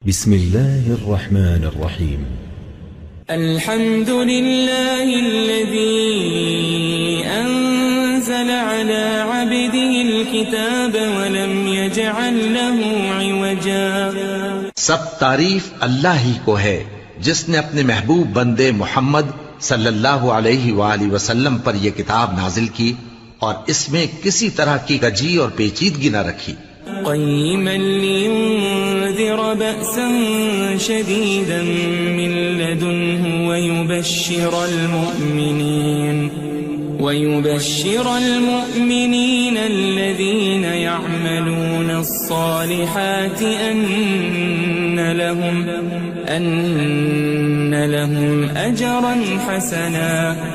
بسم الله الرحمن الرحيم. الحمد لله الذي أنزل على عبده الكتاب ولم يجعل له عوجا. سب تعریف اللہ ہی کو ہے جس نے اپنے محبوب بندے محمد صلی اللہ علیہ وآلہ وسلم پر یہ کتاب نازل کی اور اس میں کسی طرح کی کجی اور پیچیدگی نہ رکھی. قيما لينذر بأسا شديدا من لدنه ويبشر المؤمنين الذين يعملون الصالحات أن لهم أجرا حسنا.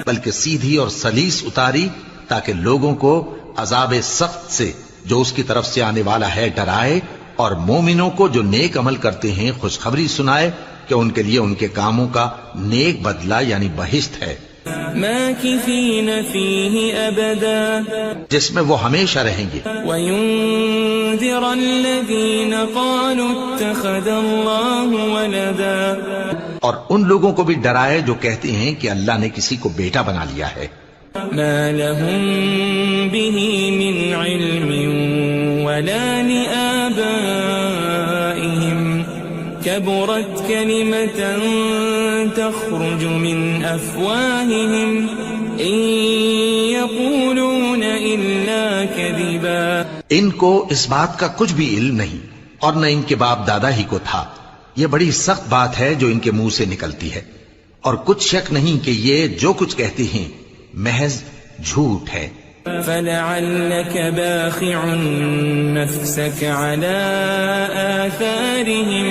بلکہ سیدھی اور سلیس اتاری تاکہ لوگوں کو عذاب سخت سے جو اس کی طرف سے آنے والا ہے ڈرائے، اور مومنوں کو جو نیک عمل کرتے ہیں خوشخبری سنائے کہ ان کے لیے ان کے کاموں کا نیک بدلہ یعنی بہشت ہے، ماكثين فيه أبدا، جس میں وہ ہمیشہ رہیں گے. وينذر الذين قالوا اتخذ الله ولدا، اور ان لوگوں کو بھی ڈرائے جو کہتے ہیں کہ اللہ نے کسی کو بیٹا بنا لیا ہے. ما لهم به من علم ولا لآبائهم كبرت كلمة تخرج من أفواههم إن يقولون إلا كذبا. ان کو اس بات کا کچھ بھی علم نہیں اور نہ ان کے باپ دادا ہی کو تھا. یہ بڑی سخت بات ہے جو ان کے منہ سے نکلتی ہے، اور کچھ شک نہیں کہ یہ جو کچھ کہتے ہیں محض جھوٹ ہے. فلعلك باخع نفسك على آثارهم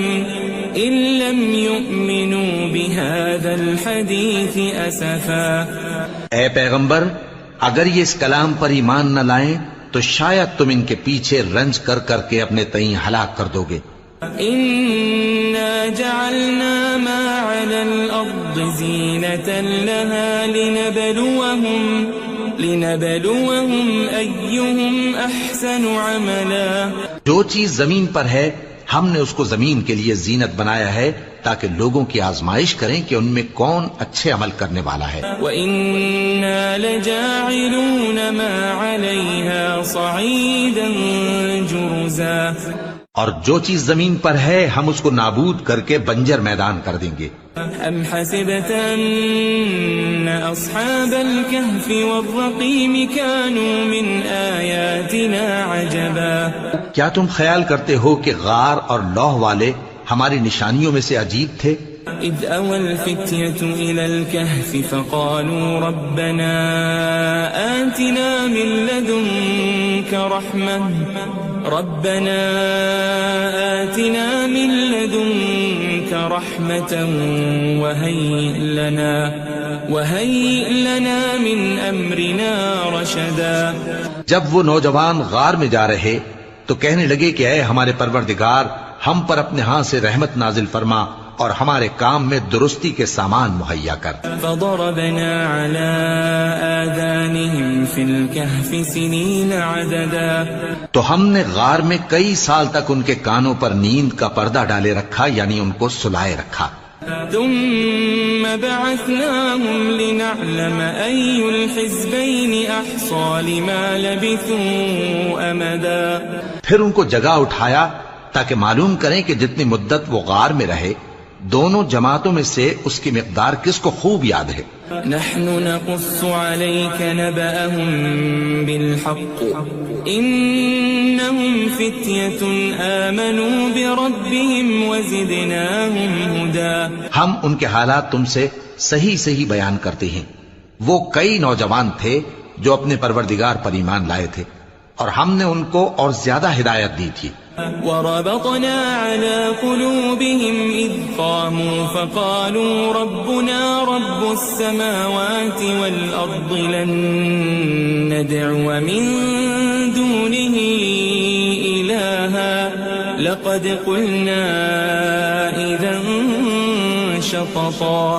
إن لم يؤمنوا بهذا الحديث أسفا. اے پیغمبر، اگر یہ اس کلام پر ایمان نہ لائیں تو شاید تم ان کے پیچھے رنج کر کر کے اپنے تئیں ہلاک کر دو گے. إنا جعلنا ما على الأرض زينة لها لنبلوهم أيهم أحسن عملا. جو چیز زمین پر ہے ہم نے اس کو زمین کے لیے زینت بنایا ہے تاکہ لوگوں کی آزمائش کریں کہ ان میں کون اچھے عمل کرنے والا ہے. وَإِنَّا لَجَاعِلُونَ مَا عَلَيْهَا صَعِيدًا جُرُزًا. اور جو چیز زمین پر ہے ہم اس کو نابود کر کے بنجر میدان کر دیں گے. أَمْ حَسِبْتَ أَنَّ أَصْحَابَ الْكَهْفِ وَالرَّقِيمِ كَانُوا مِنْ آيَاتِنَا عَجَبًا. کیا تم خیال کرتے ہو کہ غار اور لوح والے ہماری نشانیوں میں سے عجیب تھے؟ إِذْ أَوَى الْفِتْيَةُ إِلَى الْكَهْفِ فَقَالُوا رَبَّنَا آتِنَا مِنْ لَدُنْكَ رَحْمَةً وَهَيِّئْ لَنَا مِنْ أَمْرِنَا رَشَدًا. جب وہ نوجوان غار میں جا رہے تو کہنے لگے کہ اے ہمارے پروردگار، ہم پر اپنے ہاں سے رحمت نازل فرما اور ہمارے کام میں درستی کے سامان مہیا کر. فضربنا على آذانهم في الكهف سنين عددا. تو ہم نے غار میں کئی سال تک ان کے کانوں پر نیند کا پردہ ڈالے رکھا، یعنی ان کو سلائے رکھا. ثم بعثناهم لنعلم أي الحزبين أحصى لما لبثوا أمدا. پھر ان کو جگہ اٹھایا تاکہ معلوم کریں کہ جتنی مدت وہ غار میں رہے دونوں جماعتوں میں سے اس کی مقدار کس کو خوب یاد ہے. نحن نقص عليك نبأهم بالحق إنهم فتية آمنوا بربهم وزدناهم هدى. ہم ان کے حالات تم سے صحیح بیان کرتے ہیں. وہ کئی نوجوان تھے جو اپنے پروردگار پر ایمان لائے تھے اور ہم نے ان کو اور زیادہ ہدایت دی تھی. وربطنا على قلوبهم إذ قاموا فقالوا ربنا رب السماوات والأرض لن ندعو من دونه إلها لقد قلنا إذا شططا.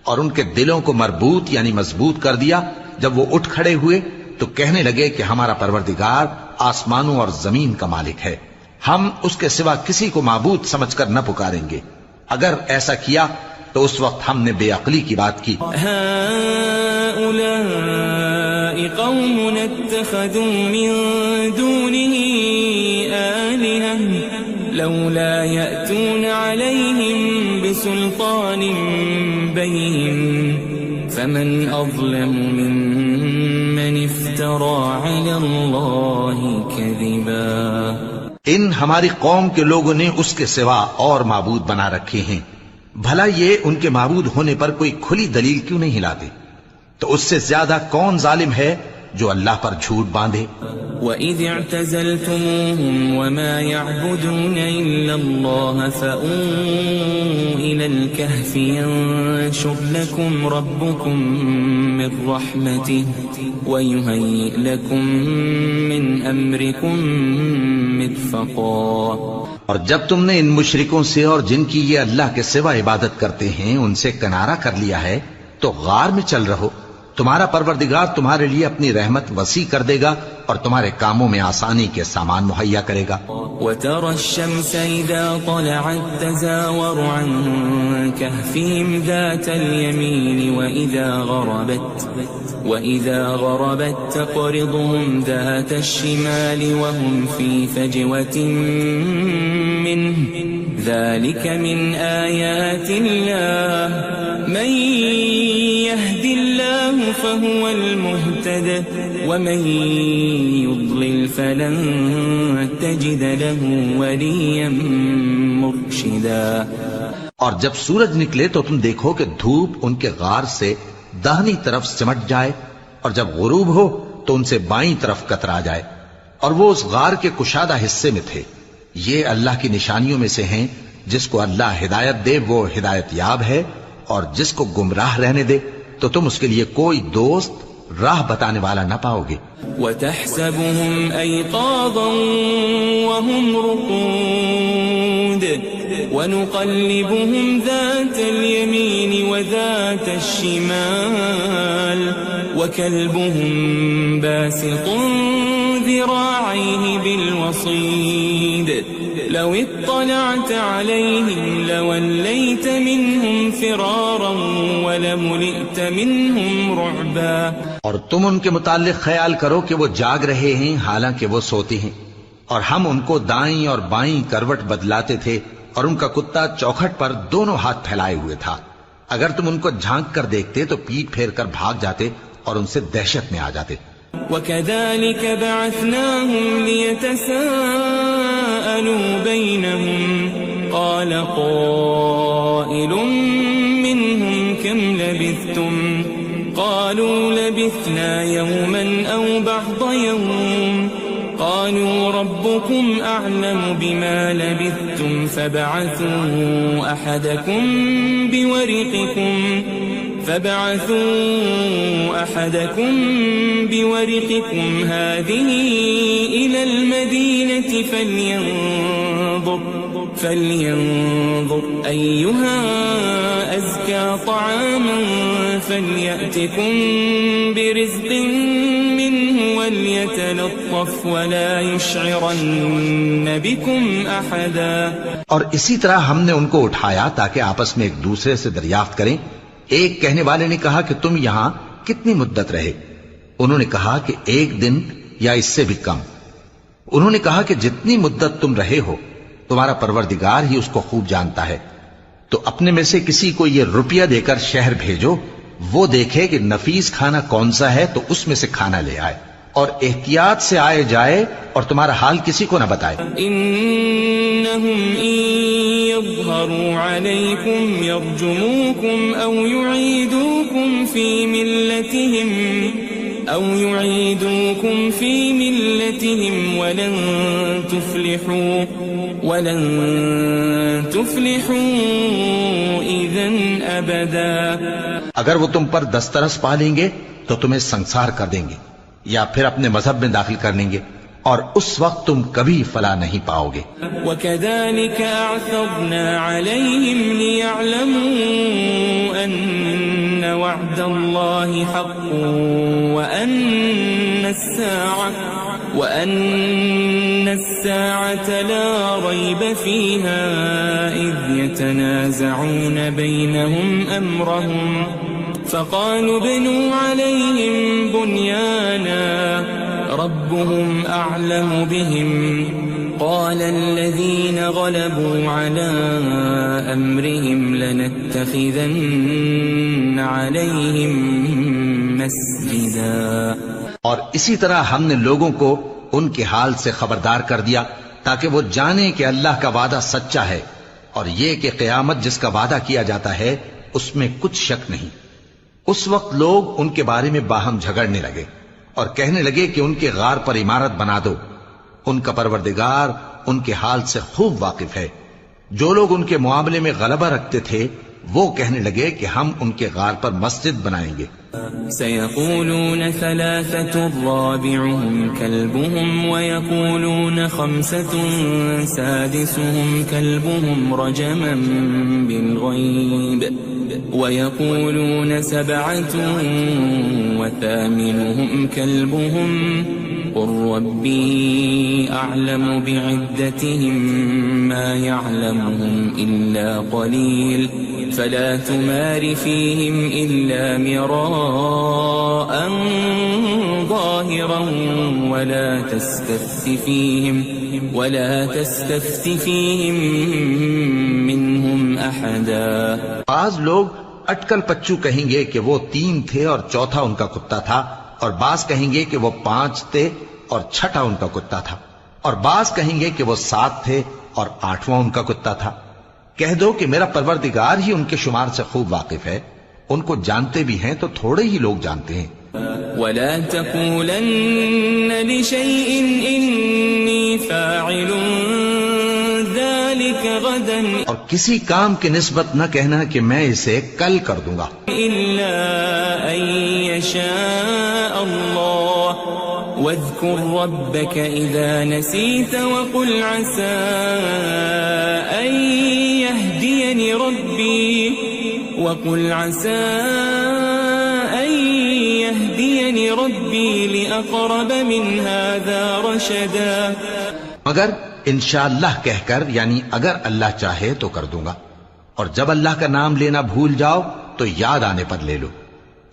اور ان کے دلوں کو مربوط یعنی مضبوط کر دیا. جب وہ اٹھ کھڑے ہوئے تو کہنے لگے کہ ہمارا پروردگار آسمانوں اور زمین کا مالک ہے، ہم اس کے سوا کسی کو معبود سمجھ کر نہ پکاریں گے. اگر ایسا کیا تو اس وقت ہم نے بے عقلی کی بات کی. هؤلاء قوم اتخذوا من دونه آلهة لولا يأتون عليهم بسلطان بين فمن أظلم ممن افترى على الله كذبا. ان ہماری قوم کے لوگوں نے اس کے سوا اور معبود بنا رکھے ہیں. بھلا یہ ان کے معبود ہونے پر کوئی کھلی دلیل کیوں نہیں لاتے؟ تو اس سے زیادہ کون ظالم ہے جو اللہ پر جھوٹ باندھے؟ وَإِذِ اعْتَزَلْتُمُوهُمْ وَمَا يَعْبُدُونَ إِلَّا اللَّهَ فَأْوُوا إِلَى الْكَهْفِ يَنشُرْ لَكُمْ رَبُّكُمْ مِنْ رَحْمَتِهِ وَيُهَيِّئْ لَكُمْ مِنْ أَمْرِكُمْ مِرْفَقًا. اور جب تم نے ان مشرکوں سے اور جن کی یہ اللہ کے سوا عبادت کرتے ہیں ان سے کنارہ کر لیا ہے تو غار میں چل رہو. تمہارا پروردگار تمہارے لیے اپنی رحمت وسیع کر دے گا اور تمہارے کاموں میں آسانی کے سامان مہیا کرے گا. وَتَرَى الشَّمْسَ إِذَا طَلَعَتْ تَزَاوَرُ عَنْ كَهْفِهِمْ ذَاتَ الْيَمِينِ وَإِذَا غَرَبَتْ تَقْرِضُهُمْ ذَاتَ الشِّمَالِ وَهُمْ فِي فَجْوَةٍ مِّنْهُ ذَلِكَ مِنْ آيَاتِ اللَّهِ مَنْ يَهْدِ اللَّهُ فَهُوَ الْمُهْتَدِ وَمَنْ يُضْلِلْ فَلَنْ تَجِدَ لَهُ وَلِيًّا مُرْشِدًا. اور جب سورج نکلے تو تم دیکھو کہ دھوپ ان کے غار سے داہنی طرف سمٹ جائے اور جب غروب ہو تو ان سے بائیں طرف کترا جائے اور وہ اس غار کے کشادہ حصے میں تھے. یہ اللہ کی نشانیوں میں سے ہیں. جس کو اللہ ہدایت دے وہ ہدایت یاب ہے اور جس کو گمراہ رہنے دے تو تم اس کے لیے کوئی دوست راہ بتانے والا نہ پاؤ گے. وَتَحْسَبُهُمْ أَيْقَاظًا وَهُمْ رُقُودٌ وَنُقَلِّبُهُمْ ذَاتَ الْيَمِينِ وَذَاتَ الشِّمَالِ وَكَلْبُهُمْ بَاسِطٌ ذِرَاعَيْهِ بِالْوَصِيدِ لَوِ اطَّلَعْتَ عَلَيْهِمْ لَوَلَّيْتَ مِنْهُمْ فِرَارًا وَلَمُلِئْتَ مِنْهُمْ رُعْبًا. اور تم ان کے متعلق خیال کرو کہ وہ جاگ رہے ہیں حالانکہ وہ سوتے ہیں اور ہم ان کو دائیں اور بائیں کروٹ بدلاتے تھے اور ان کا کتا چوکھٹ پر دونوں ہاتھ پھیلائے ہوئے تھا. اگر تم ان کو جھانک کر دیکھتے تو پیٹ پھیر کر بھاگ جاتے اور ان سے دہشت میں آ جاتے. وَكَذَلِكَ بَعَثْنَاهُمْ لِيَتَسَاءَلُوا بَيْنَهُمْ قَالَ قَائِلٌ مِّنْهُمْ كَمْ لَبِثْتُمْ قَالُوا لَبِثْنَا يَوْمًا أَوْ بَعْضَ يَوْمٍ قَالُوا رَبُّكُمْ أَعْلَمُ بِمَا لَبِثْتُمْ فَابْعَثُوا أَحَدَكُمْ بِوَرِقِكُمْ هَذِهِ إِلَى الْمَدِينَةِ فَلْيَنظُرْ أَيُّهَا أَزْكَى طَعَامًا فَلْيَأْتِكُمْ بِرِزْقٍ مِّنْهُ وَلْيَتَلَطَّفْ وَلَا يُشْعِرَنَّ بِكُمْ أَحَدًا. اور اسی طرح ہم نے ان کو اٹھایا تاکہ آپس میں ایک دوسرے سے دریافت کریں. ایک کہنے والے نے کہا کہ تم یہاں کتنی مدت رہے؟ انہوں نے کہا کہ 1 دن یا اس سے بھی کم. انہوں نے کہا کہ جتنی مدت تم رہے ہو تمہارا پروردگار ہی اس کو خوب جانتا ہے. تو اپنے میں سے کسی کو یہ روپیہ دے کر شہر بھیجو، وہ دیکھے کہ نفیس کھانا کون سا ہے تو اس میں سے کھانا لے آئے اور احتیاط سے آئے جائے اور تمہارا حال کسی کو نہ بتائے. انہم ان یظہروا علیکم یرجموکم او یعیدوکم فی ملتہم ولن تفلحوا اذن ابدا. اگر وہ تم پر دسترس پا لیں گے تو تمہیں سنسار کر دیں گے یا پھر اپنے مذہب میں داخل کر لیں گے اور اس وقت تم کبھی فلاح نہیں پاؤ گے. وَكَذَلِكَ أَعْثَرْنَا عَلَيْهِمْ لِيَعْلَمُوا أَنَّ وَعْدَ اللَّهِ حَقٌّ وَأَنَّ وأن الساعة لا ريب فيها إذ يتنازعون بينهم أمرهم فقالوا ابنوا عليهم بنيانا ربهم أعلم بهم قال الذين غلبوا على أمرهم لنتخذن عليهم مسجدا. اور اسی طرح ہم نے لوگوں کو ان کے حال سے خبردار کر دیا تاکہ وہ جانیں کہ اللہ کا وعدہ سچا ہے اور یہ کہ قیامت جس کا وعدہ کیا جاتا ہے اس میں کچھ شک نہیں. اس وقت لوگ ان کے بارے میں باہم جھگڑنے لگے اور کہنے لگے کہ ان کے غار پر عمارت بنا دو. ان کا پروردگار ان کے حال سے خوب واقف ہے. جو لوگ ان کے معاملے میں غلبہ رکھتے تھے وہ کہنے لگے کہ ہم ان کے غار پر مسجد بنائیں گے. سيقولون ثلاثة رابعهم كلبهم ويقولون خمسة سادسهم كلبهم رجما بالغيب ويقولون سبعة وثامنهم كلبهم قل ربي أعلم بعدتهم ما يعلمهم إلا قليل فلا تمار فيهم إلا مراء ظاهرا ولا تستفت فيهم منهم أحدا. بعض لوگ اٹکل پچو کہیں گے کہ وہ 3 تھے اور چوتھا ان کا کتا تھا، اور بعض کہیں گے کہ وہ 5 تھے اور چھٹا ان کا کتا تھا، اور بعض کہیں گے کہ وہ 7 تھے اور 8واں ان کا کتا تھا. کہہ دو کہ میرا پروردگار ہی ان کے شمار سے خوب واقف ہے، ان کو جانتے بھی ہیں تو تھوڑے ہی لوگ جانتے ہیں. ولا تقولن لشيء إني فاعل ذلك غدا اور کسی کام کی نسبت نہ کہنا کہ میں اسے کل کر دوں گا إلا أن يشاء الله واذكر ربك إذا نسيت وقل عسى أن يهديني ربي لأقرب من هذا رشدا. مگر انشاءاللہ کہہ کر، یعنی اگر اللہ چاہے تو کر دوں گا، اور جب اللہ کا نام لینا بھول جاؤ تو یاد آنے پر لے لو،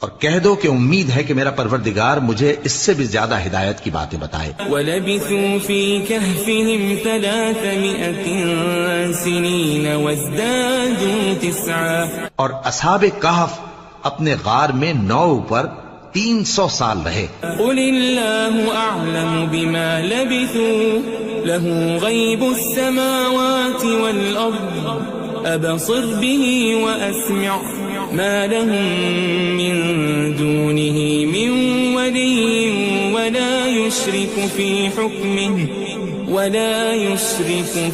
اور کہہ دو کہ امید ہے کہ میرا پروردگار مجھے اس سے بھی زیادہ ہدایت کی باتیں بتائے. وَلَبِثُوا فِي كَهْفِهِمْ 300 سِنِينَ وَازْدَادُوا 9. اور اصحاب کہف اپنے غار میں 9 پر 300 سال رہے. قُلِ اللَّهُ أَعْلَمُ بِمَا لَبِثُوا لَهُ غَيْبُ السَّمَاوَاتِ وَالْأَرْضِ أَبْصِرْ بِهِ وَأَسْمِعْ مَا لَهُم مِّن دُونِهِ مِن وَلِيٍّ وَلَا يُشْرِكُ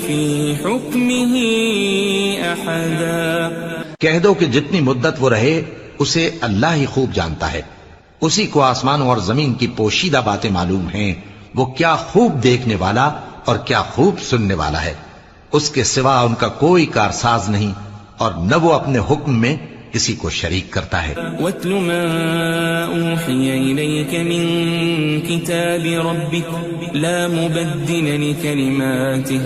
فِي حُكْمِهِ أَحَدًا. کہہ دو کہ جتنی مدت وہ رہے اسے اللہ ہی خوب جانتا ہے، اسی کو آسمانوں اور زمین کی پوشیدہ باتیں معلوم ہیں. وہ کیا خوب دیکھنے والا اور کیا خوب سننے والا ہے. اس کے سوا ان کا کوئی کارساز نہیں، اور نہ وہ اپنے حکم میں کسی کو شریک کرتا ہے. وَاتْلُ مَا أُوحِيَ إِلَيْكَ مِن كِتَابِ رَبِّكَ لَا مُبَدِّلَ لِكَلِمَاتِهِ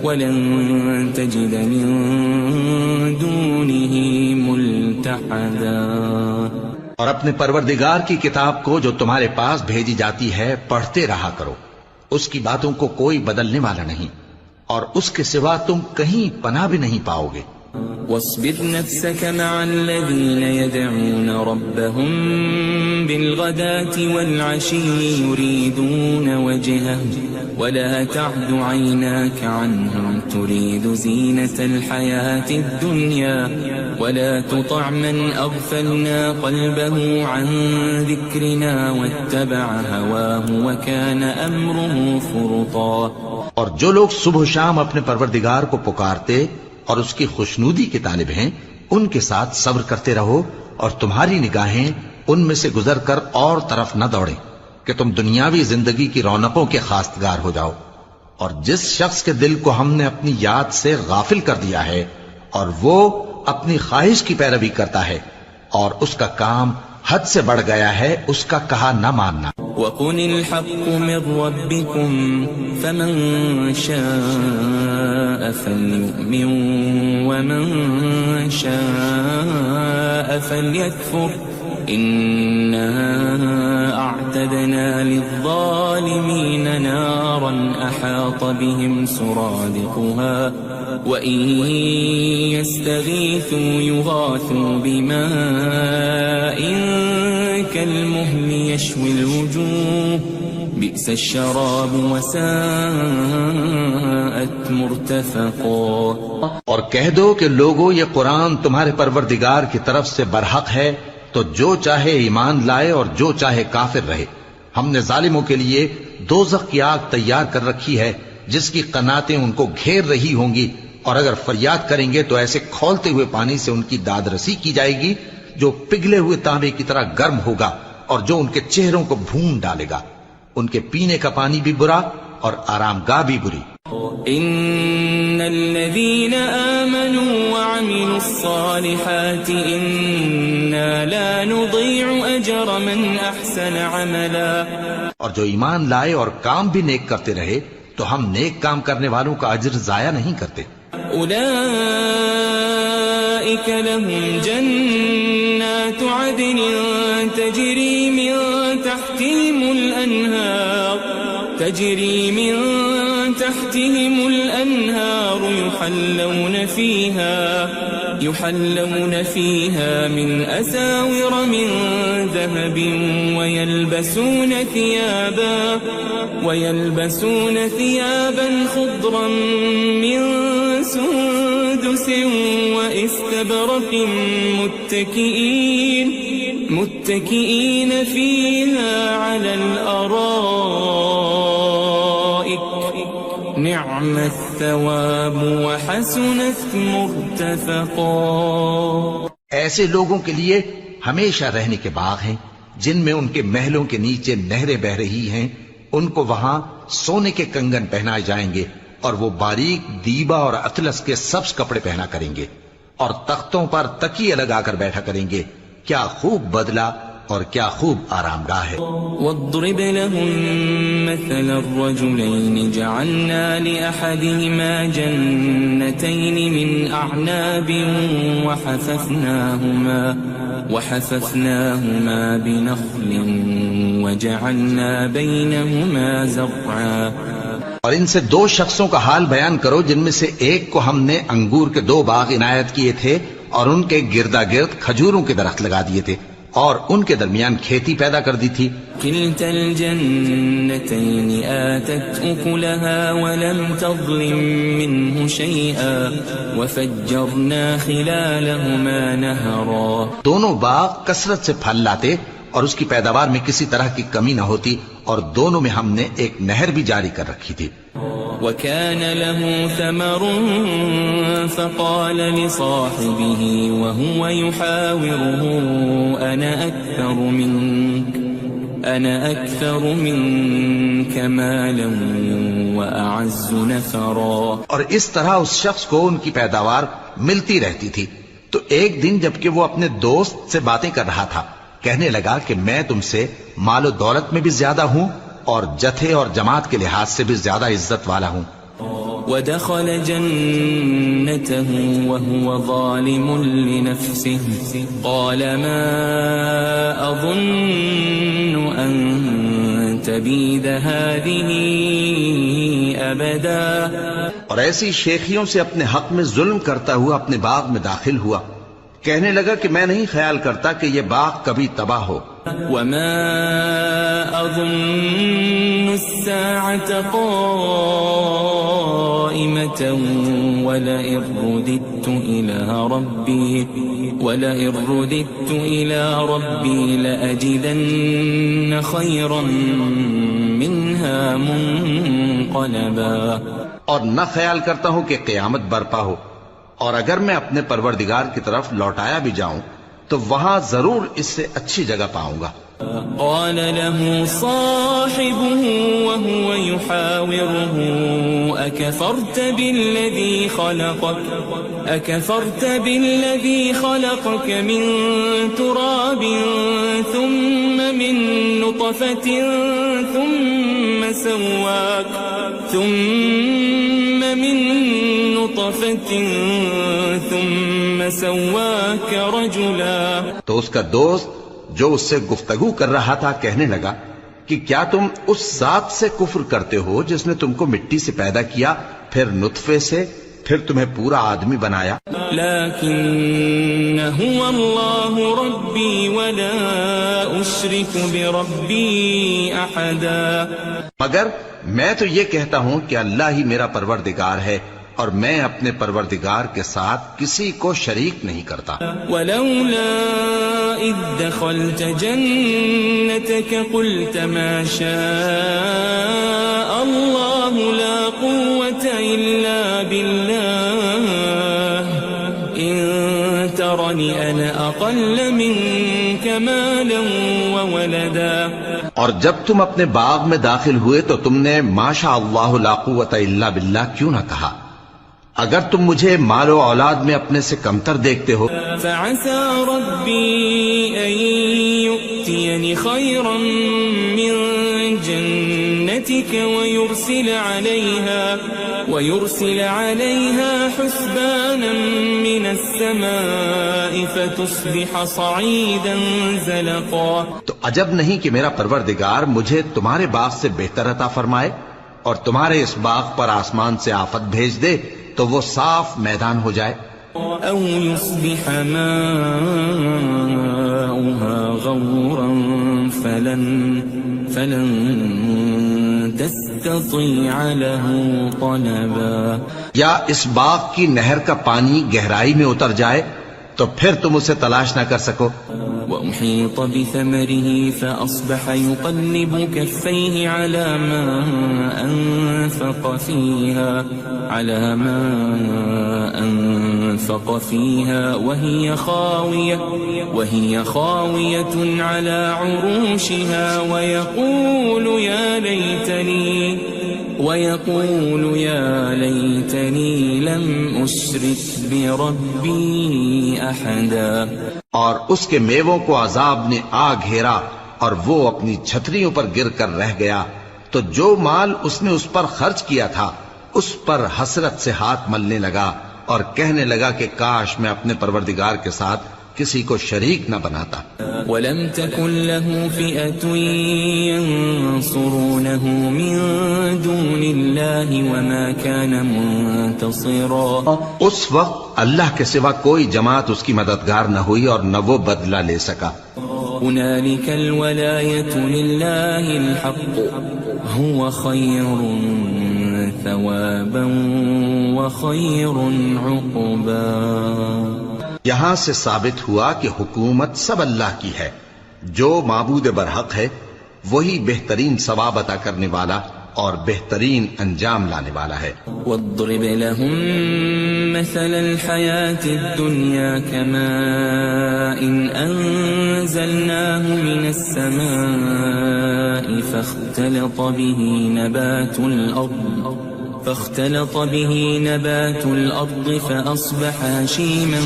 وَلَن تَجِدَ مِن دُونِهِ مُلْتَحَدًا. اور اپنے پروردگار کی کتاب کو جو تمہارے پاس بھیجی جاتی ہے پڑھتے رہا کرو، اس کی باتوں کو کوئی بدلنے والا نہیں، اور اس کے سوا تم کہیں پناہ بھی نہیں پاؤ گے. واصبر نفسك مع الذين يدعون ربهم بالغداة والعشي يريدون وجهه ولا تعد عيناك عنهم تريد زينة الحياة الدنيا ولا تطع من أغفلنا قلبه عن ذكرنا واتبع هواه وكان أمره فرطا. اور جو لوگ صبح و شام اپنے پروردگار کو پکارتے اور اس کی خوشنودی کے طالب ہیں، ان کے ساتھ صبر کرتے رہو، اور تمہاری نگاہیں ان میں سے گزر کر اور طرف نہ دوڑیں کہ تم دنیاوی زندگی کی رونقوں کے خواستگار ہو جاؤ. اور جس شخص کے دل کو ہم نے اپنی یاد سے غافل کر دیا ہے اور وہ اپنی خواہش کی پیروی کرتا ہے اور اس کا کام حد سے بڑھ گیا ہے، اس کا کہا نہ ماننا. وقل الحق من ربكم فمن شاء فليؤمن ومن شاء فليكفر إنا أعتدنا للظالمين نارا أحاط بهم سرادقها وإن يستغيثوا يغاثوا بماء كالمهل يشوي الوجوه بئس الشراب وساءت مرتفقا. اور کہہ دو کہ لوگو یہ قرآن تمہارے پروردگار کی طرف سے برحق ہے، تو جو چاہے ایمان لائے اور جو چاہے کافر رہے. ہم نے ظالموں کے لیے دوزخ کی آگ تیار کر رکھی ہے جس کی قناتیں ان کو گھیر رہی ہوں گی، اور اگر فریاد کریں گے تو ایسے کھولتے ہوئے پانی سے ان کی داد رسی کی جائے گی جو پگھلے ہوئے تانبے کی طرح گرم ہوگا اور جو ان کے چہروں کو بھون ڈالے گا. ان کے پینے کا پانی بھی برا اور آرام گاہ بھی بری. ان الذين آمنوا وعملوا الصالحات انا لا نضيع اجر من احسن عملا. اور جو ایمان لائے اور کام بھی نیک کرتے رہے تو ہم نیک کام کرنے والوں کا اجر ضائع نہیں کرتے. اولئك لهم جنات عدن تجري من تحتهم الأنهار يحلون فيها من أساور من ذهب ويلبسون ثيابا خضرا من سندس واستبرق متكئين فيها على الأرائك نعم الثواب وحسنت مرتفقا. ایسے لوگوں کے لیے ہمیشہ رہنے کے باغ ہیں جن میں ان کے محلوں کے نیچے نہریں بہ رہی ہیں. ان کو وہاں سونے کے کنگن پہنائے جائیں گے اور وہ باریک دیبا اور اطلس کے سبز کپڑے پہنا کریں گے اور تختوں پر تکیے لگا کر بیٹھا کریں گے. کیا خوب بدلہ اور کیا خوب آرام گاہ ہے. واضرب لهم مثل الرجلين جعلنا لأحدهما جنتين من أعناب وحففناهما بنخل وجعلنا بينهما زرعا. اور ان سے دو شخصوں کا حال بیان کرو جن میں سے ایک کو ہم نے انگور کے 2 باغ عنایت کیے تھے اور ان کے گردا گرد کھجوروں کے درخت لگا دیے تھے اور ان کے درمیان کھیتی پیدا کر دی تھی. كلتا الجنتين آتت أكلها ولم تظلم منه شيئا وفجرنا خلالهما نهرا. دونوں باغ کثرت سے پھل لاتے اور اس کی پیداوار میں کسی طرح کی کمی نہ ہوتی اور دونوں میں ہم نے ایک نہر بھی جاری کر رکھی تھی. وكان له ثمر فقال لصاحبه وهو يحاوره أنا أكثر منك مالا وأعز نفرا. اور اس طرح اس شخص کو ان کی پیداوار ملتی رہتی تھی. تو ایک دن جبکہ وہ اپنے دوست سے باتیں کر رہا تھا کہنے لگا کہ میں تم سے مال و دولت میں بھی زیادہ ہوں اور جتھے اور جماعت کے لحاظ سے بھی زیادہ عزت والا ہوں. ودخل جنته وهو ظالم لنفسه قال ما أظن أن تبيد هذه أبدا. اور ایسی شیخیوں سے اپنے حق میں ظلم کرتا ہوا اپنے باغ میں داخل ہوا. کہنے لگا کہ میں نہیں خیال کرتا کہ یہ باغ کبھی تباہ ہو. وما أظن الساعة قائمة ولئن رددت إلى ربي لأجدن خيرا منها منقلبا. اور نہ خیال کرتا ہوں کہ قیامت برپا ہو اور اگر میں اپنے پروردگار کی طرف لوٹایا بھی جاؤں تو وہاں ضرور اس سے اچھی جگہ پاؤں گا. قال له صاحبه وهو يحاوره أكفرت بالذي خلقك من تراب ثم من نطفة ثم سواك رجلا. تو اس کا دوست جو اس سے گفتگو کر رہا تھا کہنے لگا کہ کیا تم اس ذات سے کفر کرتے ہو جس نے تم کو مٹی سے پیدا کیا، پھر نطفے سے، پھر تمہیں پورا آدمی بنایا. لیکن هو اللہ ربی ولا اشرک بربی احدا. مگر میں تو یہ کہتا ہوں کہ اللہ ہی میرا پروردگار ہے اور میں اپنے پروردگار کے ساتھ کسی کو شریک نہیں کرتا. ولولا اذ دخلت جنتك قلت ما شاء اللہ لا قوة الا بالله ان ترنی انا اقل منك مالا وولدا. اور جب تم اپنے باغ میں داخل ہوئے تو تم نے ما شاء اللہ لا قوت الا باللہ کیوں نہ کہا؟ اگر تم مجھے مال و اولاد میں اپنے سے کمتر دیکھتے ہو. فعسى ربي أن يؤتيني خيرا من جنتك ويرسل عليها حسبانا من السماء فتصبح صعيدا زلقا. تو عجب نہیں کہ میرا پروردگار مجھے تمہارے باغ سے بہتر عطا فرمائے اور تمہارے اس باغ پر آسمان سے آفت بھیج دے تو وہ صاف میدان ہو جائے. او يصبح ماؤها غورا فلن تستطيع له طلبا. یا اس باغ کی نہر کا پانی گہرائی میں اتر جائے تو پھر تم اسے تلاش نہ کر سکو. وأحيط بثمره فأصبح يقلب كفيه على ما أنفق فيها وهي خاوية على عروشها ويقول يا ليتني لم أشرك بربي أحدا. اور اس کے میووں کو عذاب نے آ گھیرا اور وہ اپنی چھتریوں پر گر کر رہ گیا. تو جو مال اس نے اس پر خرچ کیا تھا اس پر حسرت سے ہاتھ ملنے لگا اور کہنے لگا کہ کاش میں اپنے پروردگار کے ساتھ کسی کو شریک نہ بناتا. وَلَمْ تَكُنْ لَهُ فِئَةٌ يَنصُرُونَهُ مِن دُونِ اللَّهِ وَمَا كَانَ مُنتَصِرًا. اس وقت اللہ کے سوا کوئی جماعت اس کی مددگار نہ ہوئی اور نہ وہ بدلہ لے سکا. هُنَالِكَ الْوَلَایَةُ لِلَّهِ الْحَقُّ هُوَ خَيْرٌ ثَوَابًا وَخَيْرٌ عُقْبًا. یہاں سے ثابت ہوا کہ حکومت سب اللہ کی ہے. جو معبود برحق ہے وہی بہترین ثواب عطا کرنے والا اور بہترین انجام لانے والا ہے. وَاضْرِبْ لَهُم مَّثَلَ الْحَيَاةِ الدُّنْيَا كَمَاءٍ أَنزَلْنَاهُ مِنَ السَّمَاءِ فاختلط به نبات الأرض فأصبح هشيما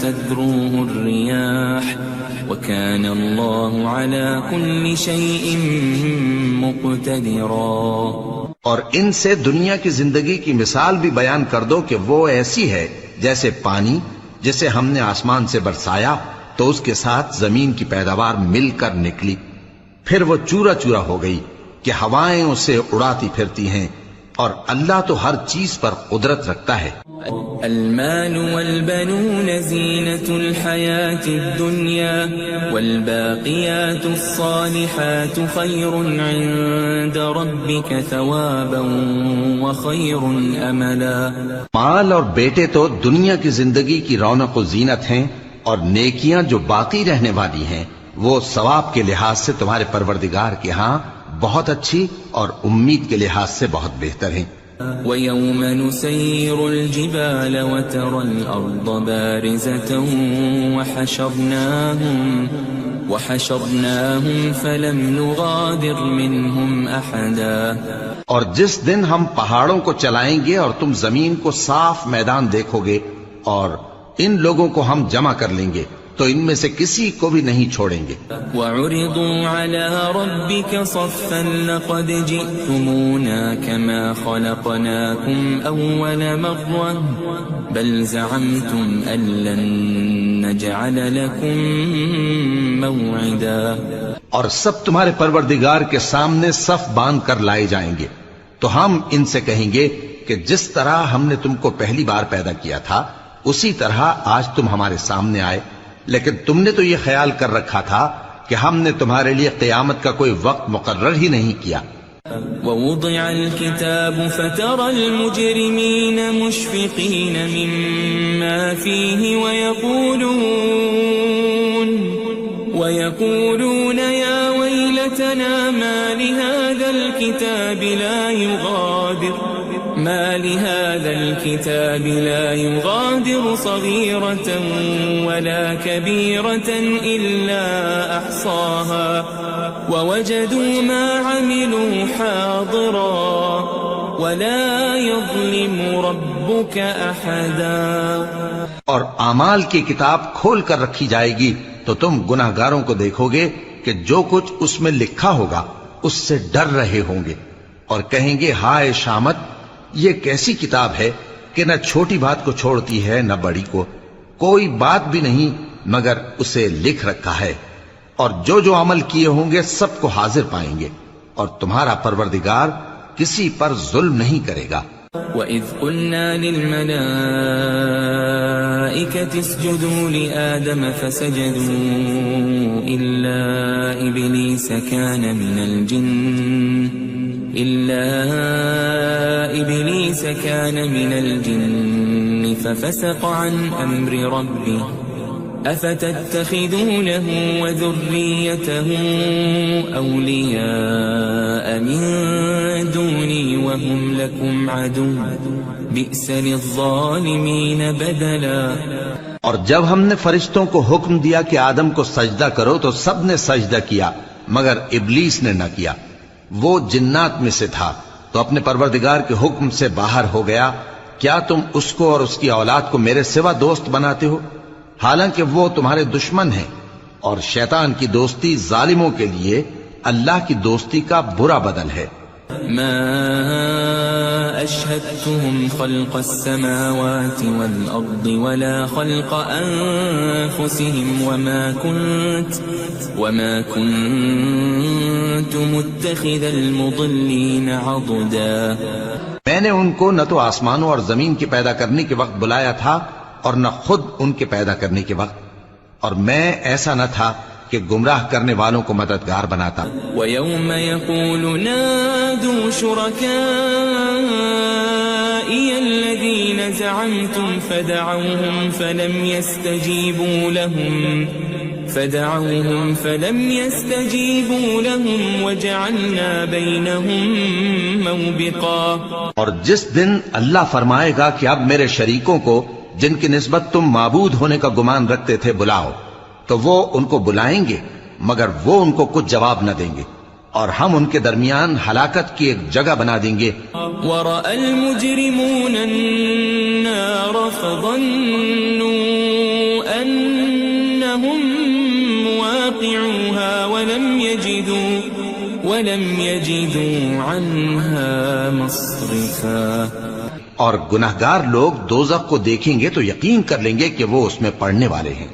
تذروه الرياح وكان الله على كل شيء مقتدرا. اور ان سے دنیا کی زندگی کی مثال بھی بیان کر دو کہ وہ ایسی ہے جیسے پانی جسے ہم نے آسمان سے برسایا تو اس کے ساتھ زمین کی پیداوار مل کر نکلی، پھر وہ چورا چورا ہو گئی کہ ہوائیں اسے اڑاتی پھرتی ہیں، اور اللہ تو ہر چیز پر قدرت رکھتا ہے. المال والبنون زینة الحیاة الدنیا والباقیات الصالحات خیر عند ربک ثوابا وخیر املا. مال اور بیٹے تو دنیا کی زندگی کی رونق و زینت ہیں، اور نیکیاں جو باقی رہنے والی ہیں وہ ثواب کے لحاظ سے تمہارے پروردگار کے ہاں بہت اچھی اور امید کے لحاظ سے بہت بہتر ہیں. ويوم نسير الجبال وترى الأرض بارزة وحشرناهم فلم نغادر منهم أحدا. اور جس دن ہم پہاڑوں کو چلائیں گے اور تم زمین کو صاف میدان دیکھو گے اور ان لوگوں کو ہم جمع کر لیں گے تو ان میں سے کسی کو بھی نہیں چھوڑیں گے. وَعُرِضُوا عَلَى رَبِّكَ صَفًّا لَقَدْ جِئْتُمُونَا كَمَا خَلَقْنَاكُمْ أَوَّلَ مَرَّةٍ بَلْ زَعَمْتُمْ أَن لَّن نَّجْعَلَ لَكُم مَّوْعِدًا. اور سب تمہارے پروردگار کے سامنے صف باندھ کر لائے جائیں گے تو ہم ان سے کہیں گے کہ جس طرح ہم نے تم کو پہلی بار پیدا کیا تھا اسی طرح آج تم ہمارے سامنے آئے، لیکن تم نے تو یہ خیال کر رکھا تھا کہ ہم نے تمہارے لیے قیامت کا کوئی وقت مقرر ہی نہیں کیا. وَوُضِعَ الْكِتَابُ فَتَرَى الْمُجْرِمِينَ مُشْفِقِينَ مِمَّا فِيهِ وَيَقُولُونَ يَا وَيْلَتَنَا مَا لِهَذَا الْكِتَابِ لَا يُغَادِرُ صَغِيرَةً وَلَا كَبِيرَةً إِلَّا أَحْصَاهَا وَوَجَدُوا مَا عَمِلُوا حَاضِرًا وَلَا يَظْلِمُ رَبُّكَ أَحَدًا. اور اعمال کی کتاب کھول کر رکھی جائے گی تو تم گناہگاروں کو دیکھو گے کہ جو کچھ اس میں لکھا ہوگا اس سے ڈر رہے ہوں گے اور کہیں گے ہائے شامت، یہ کیسی کتاب ہے کہ نہ چھوٹی بات کو چھوڑتی ہے نہ بڑی کو، کوئی بات بھی نہیں مگر اسے لکھ رکھا ہے، اور جو عمل کیے ہوں گے سب کو حاضر پائیں گے، اور تمہارا پروردگار کسی پر ظلم نہیں کرے گا. وَإِذْ قُلْنَا لِلْمَلَائِكَةِ اسْجُدُوا لِآدَمَ فَسَجَدُوا إِلَّا إِبْلِيسَ كَانَ مِنَ الْجِنِّ فَفَسَقَ عَنْ أَمْرِ رَبِّهِ أَفَتَتَّخِذُونَهُ وَذُرِّيَّتَهُ أَوْلِيَاءَ مِن دُونِي وَهُمْ لَكُمْ عَدُوٌّ بِئْسَ لِلظَّالِمِينَ بَدَلًا. اور جب ہم نے فرشتوں کو حکم دیا کہ آدم کو سجدہ کرو تو سب نے سجدہ کیا مگر ابلیس نے نہ کیا، وہ جنات میں سے تھا تو اپنے پروردگار کے حکم سے باہر ہو گیا. کیا تم اس کو اور اس کی اولاد کو میرے سوا دوست بناتے ہو حالانکہ وہ تمہارے دشمن ہیں، اور شیطان کی دوستی ظالموں کے لیے اللہ کی دوستی کا برا بدل ہے. ما أشهدتهم خلق السماوات والأرض ولا خلق أنفسهم وما كنت متخذ المضلين عضدا. میں نے ان کو نہ تو آسمانوں اور زمین کے پیدا کرنے کے وقت بلایا تھا اور نہ خود ان کے پیدا کرنے کے وقت، اور میں ایسا نہ تھا کہ گمراہ کرنے والوں کو مددگار بناتا. وَيَوْمَ يَقُولُ نَادُوا شُرَكَائِيَ الَّذِينَ زَعَمْتُمْ فَدَعَوْهُمْ فَلَمْ يَسْتَجِيبُوا لَهُمْ وَجَعَلْنَا بَيْنَهُمْ مَوْبِقًا. اور جس دن اللہ فرمائے گا کہ اب میرے شریکوں کو جن کی نسبت تم معبود ہونے کا گمان رکھتے تھے بلاؤ، تو وہ ان کو بلائیں گے مگر وہ ان کو کچھ جواب نہ دیں گے، اور ہم ان کے درمیان ہلاکت کی ایک جگہ بنا دیں گے. وَرَأَى الْمُجْرِمُونَ النَّارَ فَظَنُّوا أَنَّهُمْ مُوَاقِعُوهَا وَلَمْ يَجِدُوا عَنْهَا مَصْرِفًا. اور گناہگار لوگ دوزخ کو دیکھیں گے تو یقین کر لیں گے کہ وہ اس میں پڑنے والے ہیں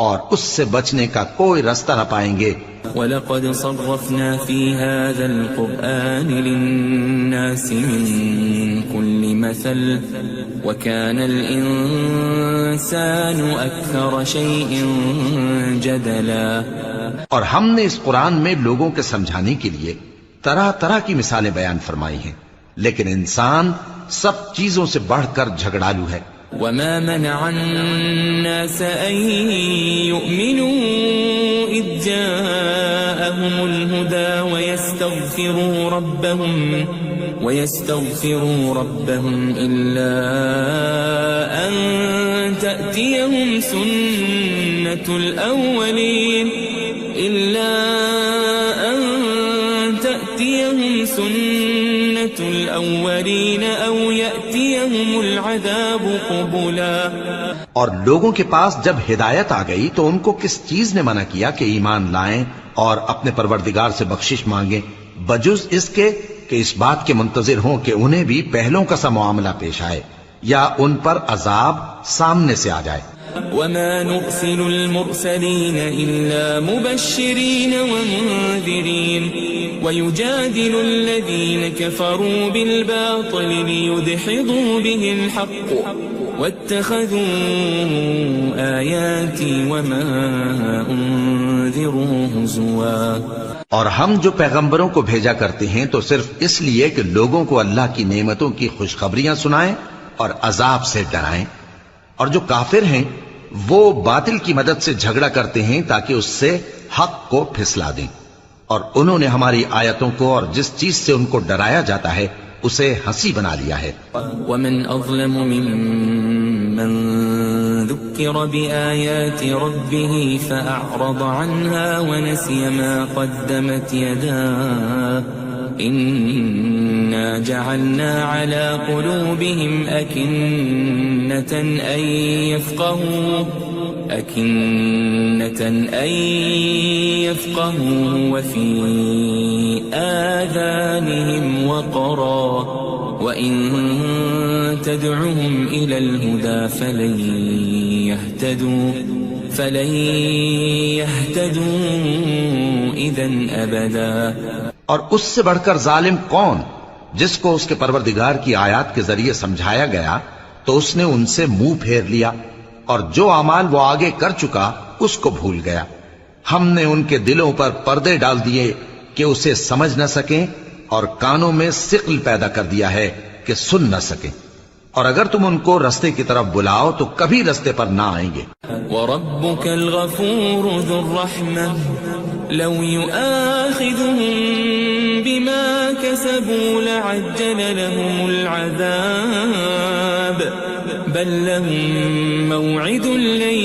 اور اس سے بچنے کا کوئی راستہ نہ پائیں گے. وَلَقَدْ صَرَّفْنَا فِي هَذَا الْقُرْآنِ لِلنَّاسِ مِنْ كُلِّ مَثَلٍ وَكَانَ الْإِنسَانُ أَكْثَرَ شَيْءٍ جَدَلًا. اور ہم نے اس قرآن میں لوگوں کے سمجھانے کے لیے طرح طرح کی مثالیں بیان فرمائی ہیں، لیکن انسان سب چیزوں سے بڑھ کر جھگڑالو ہے. وَمَا مَنَعَ النَّاسَ أَن يُؤْمِنُوا إِذْ جَاءَهُمُ الْهُدَى ويستغفروا ربهم إلا أن تأتيهم سنة الأولين أو يأتيهم العذاب قبلا. اور لوگوں کے پاس جب ہدایت آ گئی تو ان کو کس چیز نے منع کیا کہ ایمان لائیں اور اپنے پروردگار سے بخشش مانگیں بجز اس کے کہ اس بات کے منتظر ہوں کہ انہیں بھی پہلوں کا سا معاملہ پیش آئے یا ان پر عذاب سامنے سے آ جائے. وما نرسل المرسلين إلا مبشرين ومنذرين ويجادل الذين كفروا بالباطل ليدحضوا به الحق واتخذوا آياتي وما أنذروا هزوا. اور ہم جو پیغمبروں کو بھیجا کرتے ہیں تو صرف اس لیے کہ لوگوں کو اللہ کی نعمتوں کی خوشخبریاں سنائیں اور عذاب سے ڈرائیں. اور جو کافر ہیں وہ باطل کی مدد سے جھگڑا کرتے ہیں تاکہ اس سے حق کو پھسلا دیں. اور انہوں نے ہماری آیتوں کو اور جس چیز سے ان کو ڈرایا جاتا ہے اسے ہنسی بنا لیا ہے. ومن اظلم ممن ذكر بآيات ربه فأعرض عنها ونسي ما قدمت يداه إنا جعلنا على قلوبهم أكنة أن يفقهوا وفي آذانهم وقرا وإن تدعهم إلى الهدى فلن يهتدوا إذن أبدا. اور اس سے بڑھ کر ظالم کون جس کو اس کے پروردگار کی آیات کے ذریعے سمجھایا گیا تو اس نے ان سے منہ پھیر لیا اور جو اعمال وہ آگے کر چکا اس کو بھول گیا. ہم نے ان کے دلوں پر پردے ڈال دیے کہ اسے سمجھ نہ سکیں اور کانوں میں ثقل پیدا کر دیا ہے کہ سن نہ سکیں. اور اگر تم ان کو رستے کی طرف بلاؤ تو کبھی رستے پر نہ آئیں گے. وَرَبُّكَ الْغَفُورُ ذُو الرَّحْمَةِ لَوْ يُؤَاخِذُهُم بِمَا كَسَبُوا لَعَجَّلَ لَهُمُ الْعَذَابَ بَل لَّهُم مَّوْعِدٌ لَّن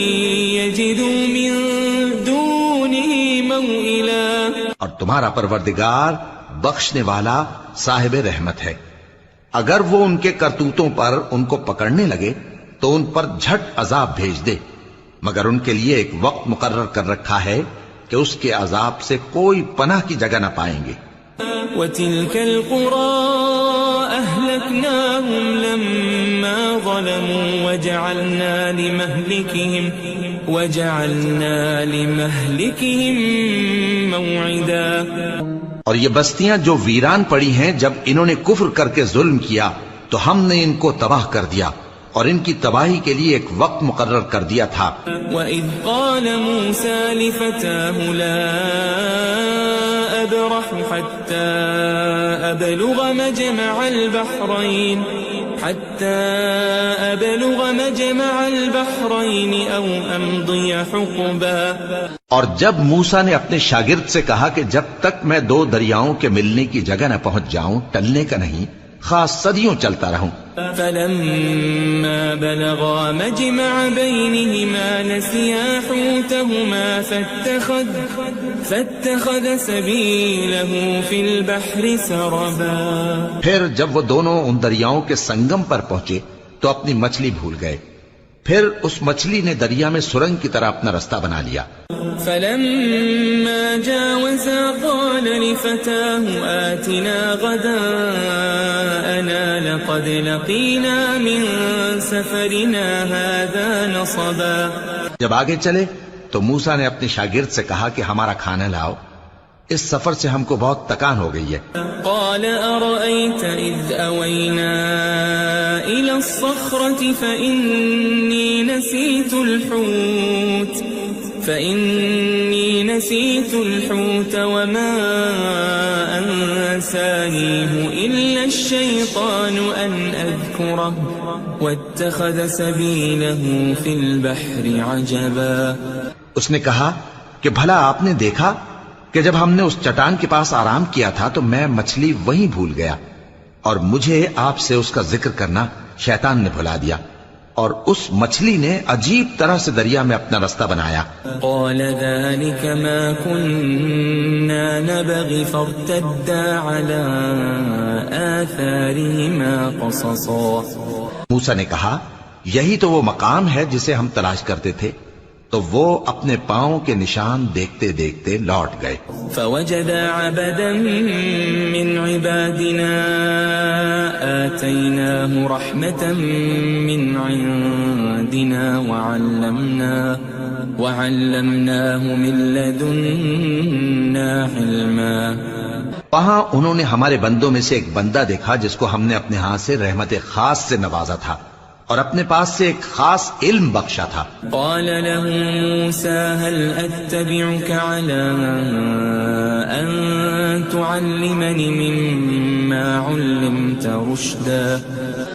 يَجِدُوا مِن دُونِهِ مَوْئِلًا. اور تمہارا پروردگار بخشنے والا صاحب رحمت ہے. اگر وہ ان کے کرتوتوں پر ان کو پکڑنے لگے تو ان پر جھٹ عذاب بھیج دے مگر ان کے لیے ایک وقت مقرر کر رکھا ہے کہ اس کے عذاب سے کوئی پناہ کی جگہ نہ پائیں گے. وَتِلْكَ الْقُرَىٰ أَهْلَكْنَاهُمْ لَمَّا ظَلَمُوا وَجَعَلْنَا لِمَهْلِكِهِمْ مَوْعِدًا. اور یہ بستیاں جو ویران پڑی ہیں جب انہوں نے کفر کر کے ظلم کیا تو ہم نے ان کو تباہ کر دیا اور ان کی تباہی کے لیے ایک وقت مقرر کر دیا تھا. وَإِذْ قَالَ مُوسَى لِفَتَاهُ لَا أَبْرَحُ حَتَّى أَبْلُغَ مَجْمَعَ الْبَحْرَيْنِ أَوْ أَمْضِيَ حُقُبًا. اور جب موسیٰ نے اپنے شاگرد سے کہا کہ جب تک میں دو دریاؤں کے ملنے کی جگہ نہ پہنچ جاؤں ٹلنے کا نہیں خاص صدیوں چلتا رہوں. فَلَمَّا بَلَغَا مَجْمَعَ بَيْنِهِمَا نَسِيَا حُوتَهُمَا فَاتَّخَذَ سَبِيلَهُ فِي الْبَحْرِ سَرَبًا. پھر جب وہ دونوں ان دریاؤں کے سنگم پر پہنچے تو اپنی مچھلی بھول گئے. پھر اس مچھلی نے دریا میں سرنگ کی طرح اپنا رستہ بنا لیا. فَلَمَّا جَاوَزَا قَالَ لِفَتَاهُ آتِنَا غَدَاءَنَا لَقَدْ لَقِينَا مِن سَفَرِنَا هَذَا نَصَبًا. جب آگے چلے تو موسیٰ نے اپنے شاگرد سے کہا کہ ہمارا کھانا لاؤ اس سفر سے ہم کو بہت تکان ہو گئی ہے. قال أرأيت إذ أوينا إلى الصخرة فإني نسيت الحوت وما أنسانيه إلا الشيطان أن أذكره واتخذ سبيله في البحر عجبا. اس نے کہا کہ بھلا آپ نے دیکھا کہ جب ہم نے اس چٹان کے پاس آرام کیا تھا تو میں مچھلی وہیں بھول گیا اور مجھے آپ سے اس کا ذکر کرنا شیطان نے بھلا دیا، اور اس مچھلی نے عجیب طرح سے دریا میں اپنا رستہ بنایا۔ قال ذلك ما كنا نبغي فارتدا على آثارهما قصصا۔ موسیٰ نے کہا یہی تو وہ مقام ہے جسے ہم تلاش کرتے تھے، تو وہ اپنے پاؤں کے نشان دیکھتے دیکھتے لوٹ گئے۔ فوجد عبدا من عبادنا آتيناه رحمة من عندنا وعلمناه من لدنا علما۔ وہاں انہوں نے ہمارے بندوں میں سے ایک بندہ دیکھا جس کو ہم نے اپنے ہاں سے رحمت خاص سے نوازا تھا اور اپنے پاس سے ایک خاص علم بخشا تھا۔ قال له موسى هل أتبعك على أن تعلمني مما علمت رشدا۔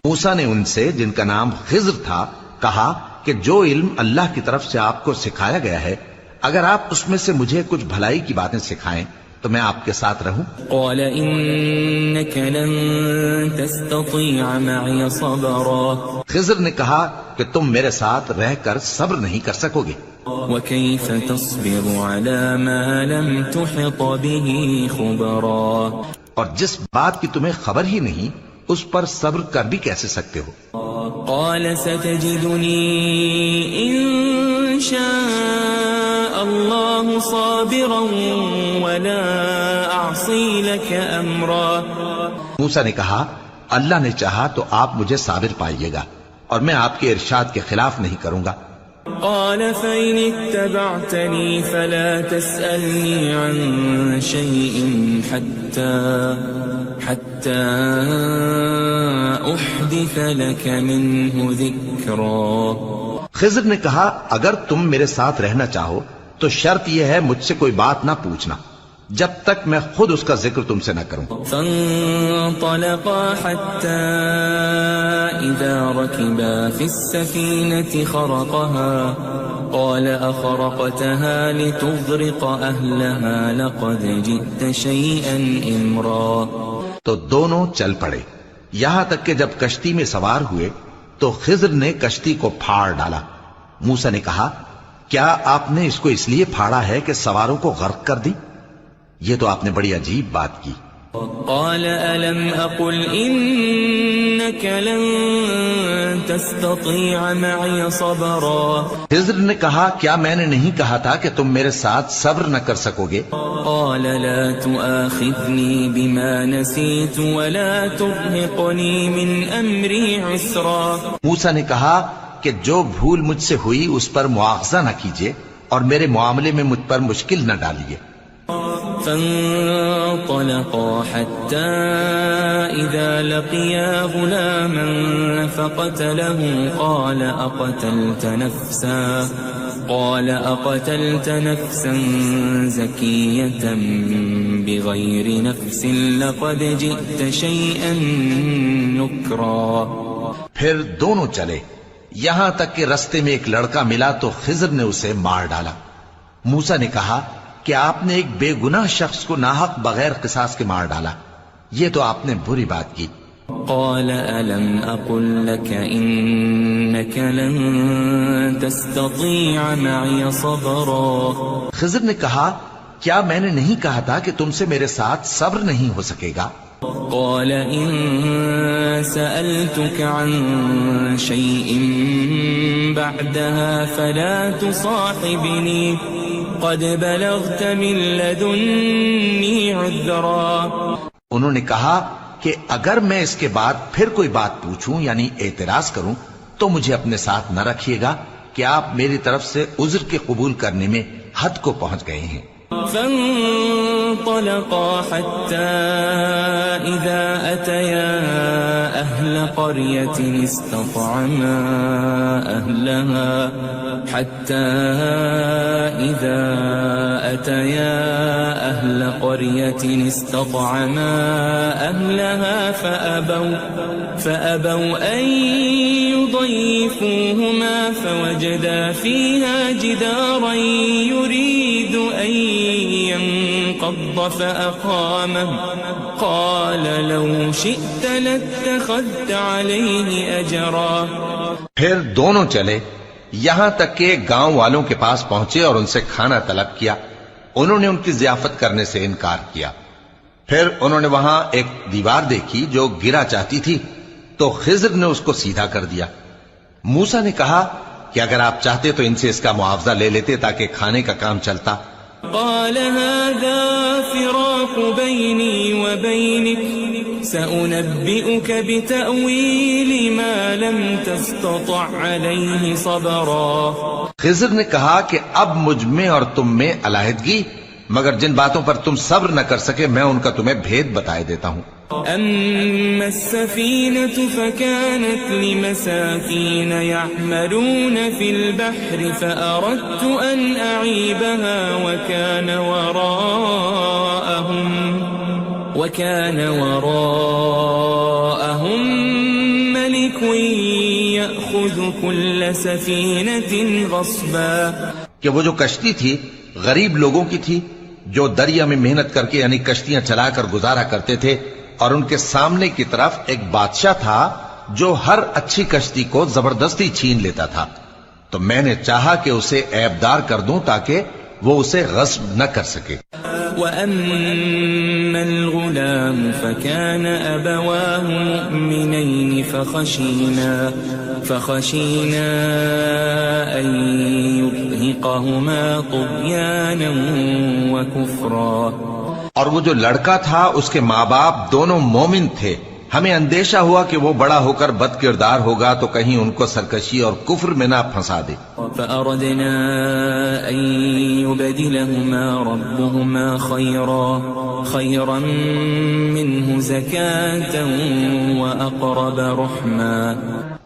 موسیٰ نے ان سے، جن کا نام خضر تھا، کہا کہ جو علم اللہ کی طرف سے آپ کو سکھایا گیا ہے، اگر آپ اس میں سے مجھے کچھ بھلائی کی باتیں سکھائیں تو میں آپ کے ساتھ رہوں۔ قال إنك لن تستطيع معي صبرا۔ خضر نے کہا کہ تم میرے ساتھ رہ کر صبر نہیں کر سکو گے۔ وكيف تصبر على ما لم تحط به خبرا۔ اور جس بات کی تمہیں خبر ہی نہیں اس پر صبر کر بھی کیسے سکتے ہو؟ قال ستجدني إن شاء الله صابرا ولا أعصي لك أمرا۔ موسیٰ نے کہا اللہ نے چاہا تو آپ مجھے صابر پائیے گا اور میں آپ کے ارشاد کے خلاف نہیں کروں گا۔ قال فإن اتبعتني فلا تسألني عن شيء حتى أحدث لك منه ذكرا۔ خضر نے کہا اگر تم میرے ساتھ رہنا چاہو تو شرط یہ ہے مجھ سے کوئی بات نہ پوچھنا جب تک میں خود اس کا ذکر تم سے نہ کروں۔ فانطلقا حتى إذا ركبا في السفينة خرقها قال أخرقتها لتغرق أهلها لقد جئت شيئا إمرا۔ تو دونوں چل پڑے یہاں تک کہ جب کشتی میں سوار ہوئے تو خضر نے کشتی کو پھاڑ ڈالا۔ موسیٰ نے کہا کیا آپ نے اس کو اس لیے پھاڑا ہے کہ سواروں کو غرق کر دی؟ یہ تو آپ نے بڑی عجیب بات کی۔ قال ألم أقل إنك لن تستطيع معي صبرا۔ خضر نے کہا کیا میں نے نہیں کہا تھا کہ تم میرے ساتھ صبر نہ کر سکو گے؟ قال لا تؤاخذني بما نسيت ولا ترهقني من أمري عسرا۔ موسیٰ نے کہا کہ جو بھول مجھ سے ہوئی اس پر مواخذہ نہ کیجیے اور میرے معاملے میں مجھ پر مشکل نہ ڈالیے۔ فانطلقا حتى إذا لقيا غلاما فقتله قال أقتلت نفسا زكية بغير نفس لقد جئت شيئا نكرا۔ پھر دونوں چلے یہاں تک کہ رستے میں ایک لڑکا ملا تو خضر نے اسے مار ڈالا۔ موسیٰ نے کہا کہ آپ نے ایک بے گناہ شخص کو ناحق بغیر قصاص کے مار ڈالا، یہ تو آپ نے بری بات کی۔ قال ألم أقل لك إنك لن تستطيع معي صبرا۔ خضر نے کہا کیا میں نے نہیں کہا تھا کہ تم سے میرے ساتھ صبر نہیں ہو سکے گا؟ قال إن سألتك عن شيء بعدها فلا تصاحبني قد بلغت من لدني عذرا۔ انہوں نے کہا کہ اگر میں اس کے بعد پھر کوئی بات پوچھوں یعنی اعتراض کروں تو مجھے اپنے ساتھ نہ رکھیے گا کہ آپ میری طرف سے عذر کے قبول کرنے میں حد کو پہنچ گئے ہیں۔ فانطلقا حتى إذا أتيا أهل قرية استطعما أهلها فأبوا أن ضيفوهما فوجدا فيها جدارا يريد أن ينقض فأقامه قال لو شئت لاتخذت عليه أجرا. پھر دونوں چلے یہاں تک کہ گاؤں والوں کے پاس پہنچے اور ان سے کھانا طلب کیا. انہوں نے ان کی ضیافت کرنے سے انکار کیا. پھر انہوں نے وہاں ایک دیوار دیکھی جو گرا چاہتی تھی تو خضر نے اس کو سیدھا کر دیا. موسیٰ نے کہا کہ اگر آپ چاہتے تو ان سے اس کا معاوضہ لے لیتے تاکہ کھانے کا کام چلتا. قال هذا فراق بيني وبينك سأنبئك بتأويل ما لم تستطع عليه صبرا. خضر نے کہا کہ اب مجھ میں اور تم میں علیحدگی، مگر جن باتوں پر تم صبر نہ کر سکے میں ان کا تمہیں بھید بتائے دیتا ہوں. أما السفينة فكانت لمساكين يعملون في البحر فأردت أن أعيبها وكان وراءهم ملك يأخذ كل سفينة غصبا. کہ وہ جو کشتی تھی غریب لوگوں کی تھی جو دریا میں محنت کر کے یعنی کشتیاں چلا کر گزارا کرتے تھے، اور ان کے سامنے کی طرف ایک بادشاہ تھا جو ہر اچھی کشتی کو زبردستی چھین لیتا تھا. تو میں نے چاہا کہ اسے عیبدار کر دوں تاکہ وہ اسے غصب نہ کر سکے. وَأَمَّا الْغُلَامُ فَكَانَ أَبَوَاهُ مُؤْمِنَيْنِ فَخَشِينَا أَن يُرْهِقَهُمَا طُغْيَانًا وَكُفْرًا. اور وہ جو لڑکا تھا اس کے ماں باپ دونوں مومن تھے، ہمیں اندیشہ ہوا کہ وہ بڑا ہو کر بد کردار ہوگا تو کہیں ان کو سرکشی اور کفر میں نہ پھنسا دے. فأردنا أن يبدلهما ربهما خيرا منه زكاة وأقرب رحما.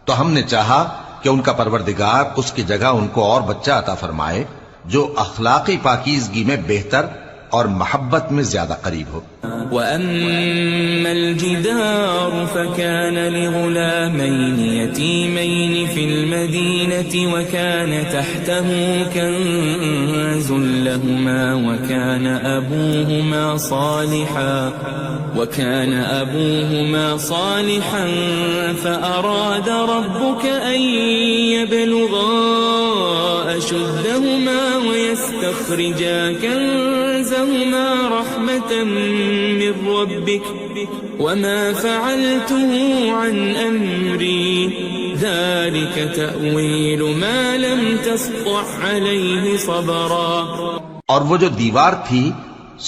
تو ہم نے چاہا کہ ان کا پروردگار اس کی جگہ ان کو اور بچہ عطا فرمائے جو اخلاقی پاکیزگی میں بہتر اور محبت میں زیادہ قریب ہو. وَأَمَّا الْجِدَارُ فَكَانَ لِغُلَامَيْنِ يَتِيمَيْنِ فِي الْمَدِينَةِ وَكَانَ تَحْتَهُ كَنْزٌ لَهُمَا وَكَانَ أَبُوهُمَا صَالِحًا فَأَرَادَ رَبُّكَ أَن يَبْلُغَا أَشُدَّهُمَا وَيَسْتَخْرِجَا كَنزَهُمَا رَحْمَةً من ربك وما فعلته عن أمري ذلك تأويل ما لم تسطع عليه صبرا. اور وہ جو دیوار تھی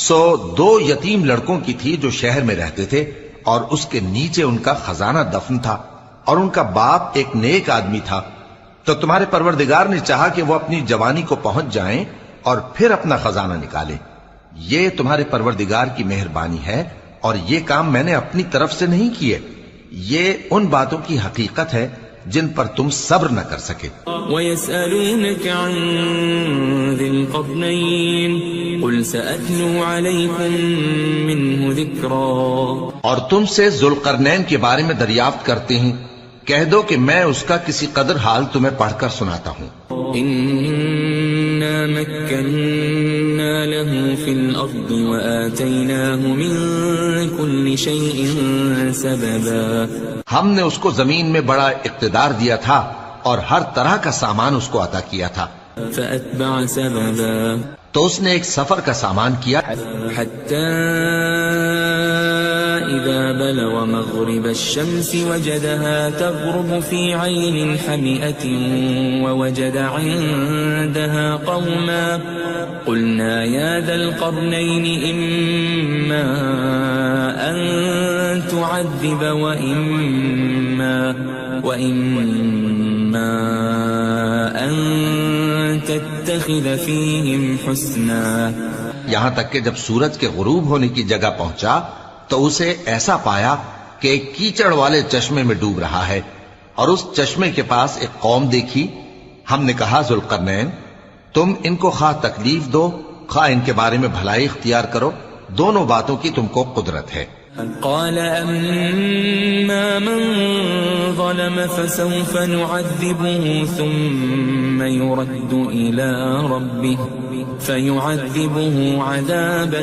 سو دو یتیم لڑکوں کی تھی جو شہر میں رہتے تھے اور اس کے نیچے ان کا خزانہ دفن تھا اور ان کا باپ ایک نیک آدمی تھا. تو تمہارے پروردگار نے چاہا کہ وہ اپنی جوانی کو پہنچ جائیں اور پھر اپنا خزانہ نکالے. یہ تمہارے پروردگار کی مہربانی ہے اور یہ کام میں نے اپنی طرف سے نہیں کیے. یہ ان باتوں کی حقیقت ہے جن پر تم صبر نہ کر سکے. وَيَسْأَلُونَكَ عَنْ ذِي الْقَرْنَيْنِ قُلْ سَأَتْلُو عَلَيْكُمْ مِنْهُ ذِكْرًا. اور تم سے ذوالقرنین کے بارے میں دریافت کرتے ہیں، کہہ دو کہ میں اس کا کسی قدر حال تمہیں پڑھ کر سناتا ہوں. إِنَّا مَكَّنَّا لَهُ فِي الْأَرْضِ وَآتَيْنَاهُ مِنْ كُلِّ شَيْءٍ سَبَبًا. ہم نے اس کو زمین میں بڑا اقتدار دیا تھا اور ہر طرح کا سامان اس کو عطا کیا تھا. فَأَتْبَعَ سَبَبًا. تو اس نے ایک سفر کا سامان کیا حَتَّى إِذَا بَلَغَ مَغْرِبَ الشَّمْسِ وَجَدَهَا تَغْرُبُ فِي عَيْنٍ حَمِئَةٍ وَوَجَدَ عِندَهَا قَوْمًا قُلْنَا يَا ذَا الْقَرْنَيْنِ إِمَّا أَن تُعَذِّبَ وَإِمَّا أَن تَتَّخِذَ فِيهِمْ حُسْنًا. یہاں تک کہ جب سورج کے غروب ہونے کی جگہ پہنچا تو اسے ایسا پایا کہ ایک کیچڑ والے چشمے میں ڈوب رہا ہے اور اس چشمے کے پاس ایک قوم دیکھی. ہم نے کہا ذوالقرنین تم ان کو خواہ تکلیف دو خواہ ان کے بارے میں بھلائی اختیار کرو، دونوں باتوں کی تم کو قدرت ہے. قال أما من ظلم فسوف نعذبه ثم يرد إلى ربه فيعذبه عذابا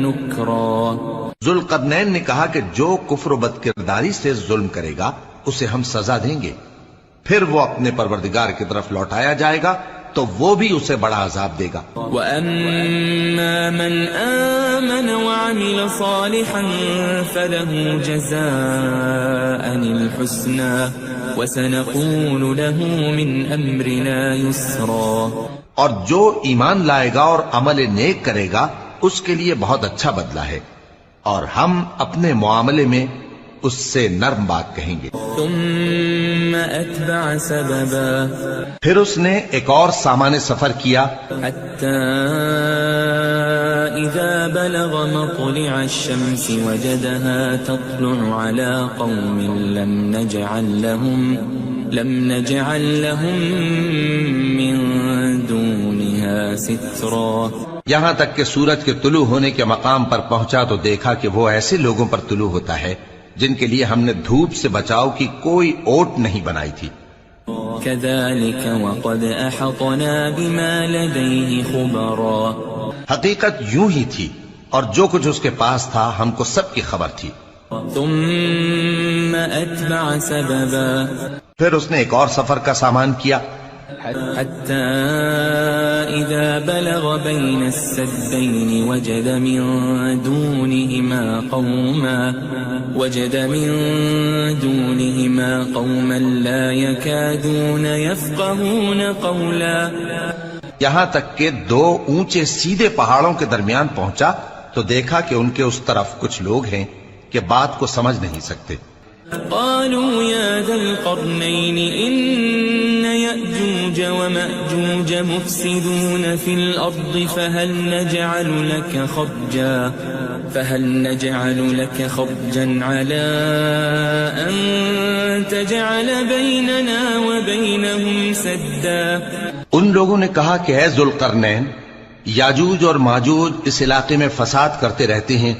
نكرا. ذوالقرنین نے کہا کہ جو کفر و بد کرداری سے ظلم کرے گا اسے ہم سزا دیں گے، پھر وہ اپنے پروردگار کی طرف لوٹایا جائے گا تو وہ بھی اسے بڑا عذاب دے گا. وَأَمَّا مَنْ آمَنَ وَعَمِلَ صَالِحًا فَلَهُ جَزَاءً الْحُسْنَى وَسَنَقُولُ لَهُ مِنْ أَمْرِنَا يُسْرًا. اور جو ایمان لائے گا اور عمل نیک کرے گا اس کے لیے بہت اچھا بدلہ ہے، اور ہم اپنے معاملے میں اس سے نرم بات کہیں گے. ثم أتبع سببا. پھر اس نے ایک اور سامان سفر کیا حتى إذا بلغ مطلع الشمس وجدها تطلع على قوم لم نجعل لهم من دونها سترا. یہاں تک کہ سورج کے طلوع ہونے کے مقام پر پہنچا تو دیکھا کہ وہ ایسے لوگوں پر طلوع ہوتا ہے جن کے لیے ہم نے دھوپ سے بچاؤ کی کوئی اوٹ نہیں بنائی تھی. كذلك وقد أحطنا بما لديه خبرا. حقیقت یوں ہی تھی اور جو کچھ اس کے پاس تھا ہم کو سب کی خبر تھی. ثم أتبع سببا. پھر اس نے ایک اور سفر کا سامان کیا حتى إذا بلغ بين السدين وجد من دونهما قوما لا يكادون يفقهون قولا. یہاں تک کہ دو اونچے سیدھے پہاڑوں کے درمیان پہنچا تو دیکھا کہ ان کے اس طرف کچھ لوگ ہیں کہ بات کو سمجھ نہیں سکتے. قالوا يا ذا القرنين إن يأجوج ومأجوج مفسدون في الأرض فهل نجعل لك خرجا على أن تجعل بيننا وبينهم سدا. ان لوگوں نے کہا کہ اے ذوالقرنین، یاجوج اور ماجوج اس علاقے میں فساد کرتے رہتے ہیں،